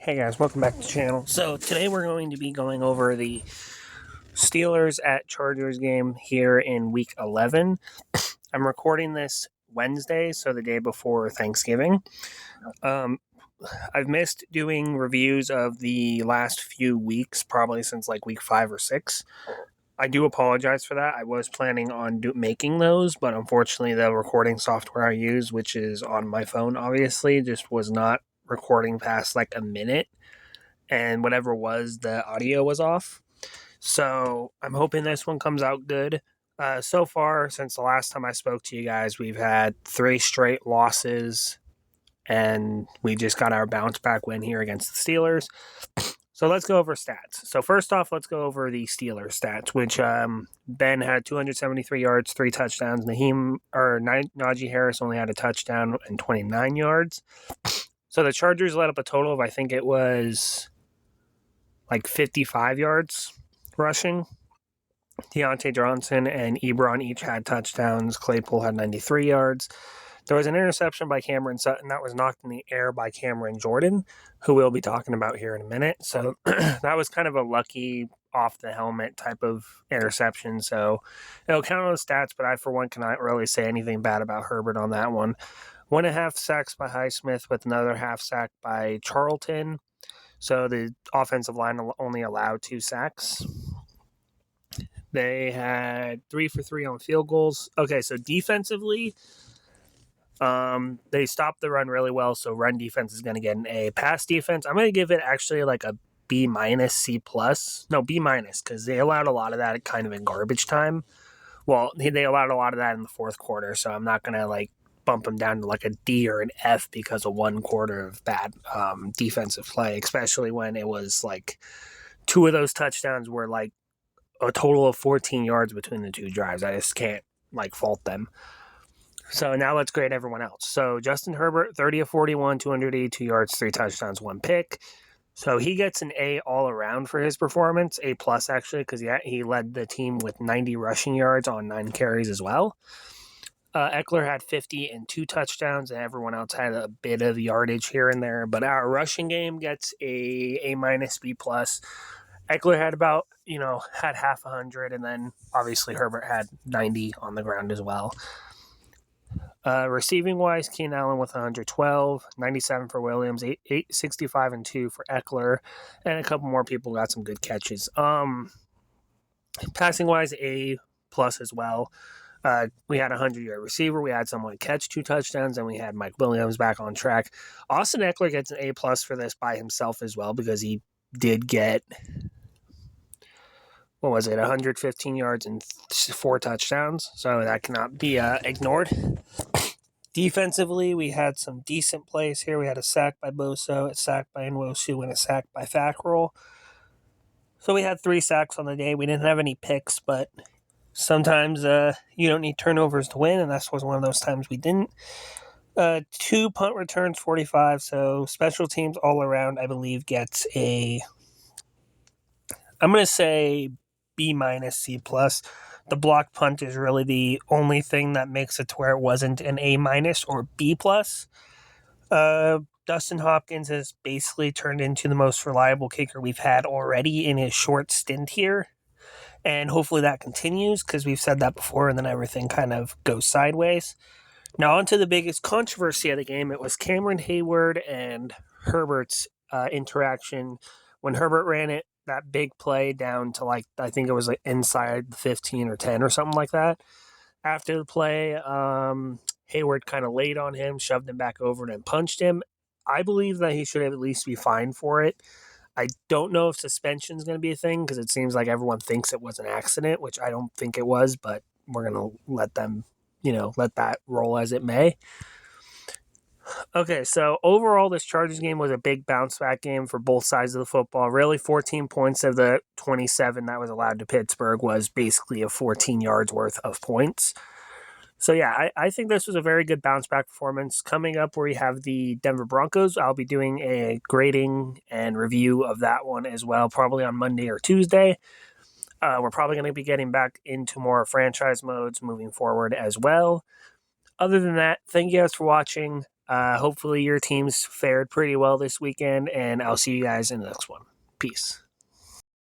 Hey guys, welcome back to the channel. So today we're going to be going over the Steelers at Chargers game here in week 11. I'm recording this Wednesday, so the day before Thanksgiving. I've missed doing reviews of the last few weeks, probably since like week 5 or 6. I do apologize for that. I was planning on making those, but unfortunately the recording software I use, which is on my phone obviously, just was not recording past like a minute. And whatever was, the audio was off. So I'm hoping this one comes out good. So far, since the last time I spoke to you guys, we've had 3 straight losses, and we just got our bounce back win here against the Steelers. So let's go over stats. So first off, let's go over the Steelers stats, which Ben had 273 yards, 3 touchdowns. Najee Harris only had a touchdown and 29 yards. So the Chargers let up a total of, I think it was like 55 yards rushing. Deontay Johnson and Ebron each had touchdowns. Claypool had 93 yards. There was an interception by Cameron Sutton that was knocked in the air by Cameron Jordan, who we'll be talking about here in a minute. So that was kind of a lucky off-the-helmet type of interception. So it'll count on the stats, but I, for one, cannot really say anything bad about Herbert on that one. 1.5 sacks by Highsmith with another half sack by Charlton. So the offensive line only allowed 2 sacks. They had 3 for 3 on field goals. Okay, so defensively, they stopped the run really well, so run defense is going to get an A. Pass defense, I'm going to give it actually like a B minus, C plus. No, B minus, because they allowed a lot of that kind of in garbage time. Well, they allowed a lot of that in the fourth quarter, so I'm not going to like bump them down to like a D or an F because of 1 quarter of bad defensive play, especially when it was like 2 of those touchdowns were like a total of 14 yards between the 2 drives. I just can't like fault them. So now let's grade everyone else. So Justin Herbert, 30 of 41, 282 yards, 3 touchdowns, 1 pick. So he gets an A all around for his performance, A plus actually, because he led the team with 90 rushing yards on 9 carries as well. Eckler had 50 and 2 touchdowns, and everyone else had a bit of yardage here and there. But our rushing game gets A minus, B plus. Eckler had about, had half 100, and then obviously Herbert had 90 on the ground as well. Receiving wise, Keenan Allen with 112, 97 for Williams, 65 and 2 for Eckler, and a couple more people got some good catches. Passing wise, A plus as well. We had a 100-yard receiver. We had someone catch 2 touchdowns, and we had Mike Williams back on track. Austin Eckler gets an A plus for this by himself as well, because he did get, 115 yards and 4 touchdowns. So that cannot be ignored. Defensively, we had some decent plays here. We had a sack by Bosa, a sack by Nwosu, and a sack by Fackrell. So we had 3 sacks on the day. We didn't have any picks, but sometimes you don't need turnovers to win, and that was one of those times we didn't. 2 punt returns, 45. So special teams all around, I believe, gets I'm going to say B minus, C plus. The block punt is really the only thing that makes it to where it wasn't an A minus or B plus. Dustin Hopkins has basically turned into the most reliable kicker we've had already in his short stint here. And hopefully that continues, because we've said that before and then everything kind of goes sideways. Now on to the biggest controversy of the game. It was Cam Heyward and Herbert's interaction. When Herbert ran it, that big play down to like, I think it was like inside the 15 or 10 or something like that. After the play, Heyward kind of laid on him, shoved him back over and punched him. I believe that he should at least be fined for it. I don't know if suspension is going to be a thing, because it seems like everyone thinks it was an accident, which I don't think it was, but we're going to let them, let that roll as it may. Okay, so overall, this Chargers game was a big bounce-back game for both sides of the football. Really, 14 points of the 27 that was allowed to Pittsburgh was basically a 14 yards worth of points. So, yeah, I think this was a very good bounce-back performance. Coming up, where you have the Denver Broncos, I'll be doing a grading and review of that one as well, probably on Monday or Tuesday. We're probably going to be getting back into more franchise modes moving forward as well. Other than that, thank you guys for watching. Hopefully your teams fared pretty well this weekend, and I'll see you guys in the next one. Peace.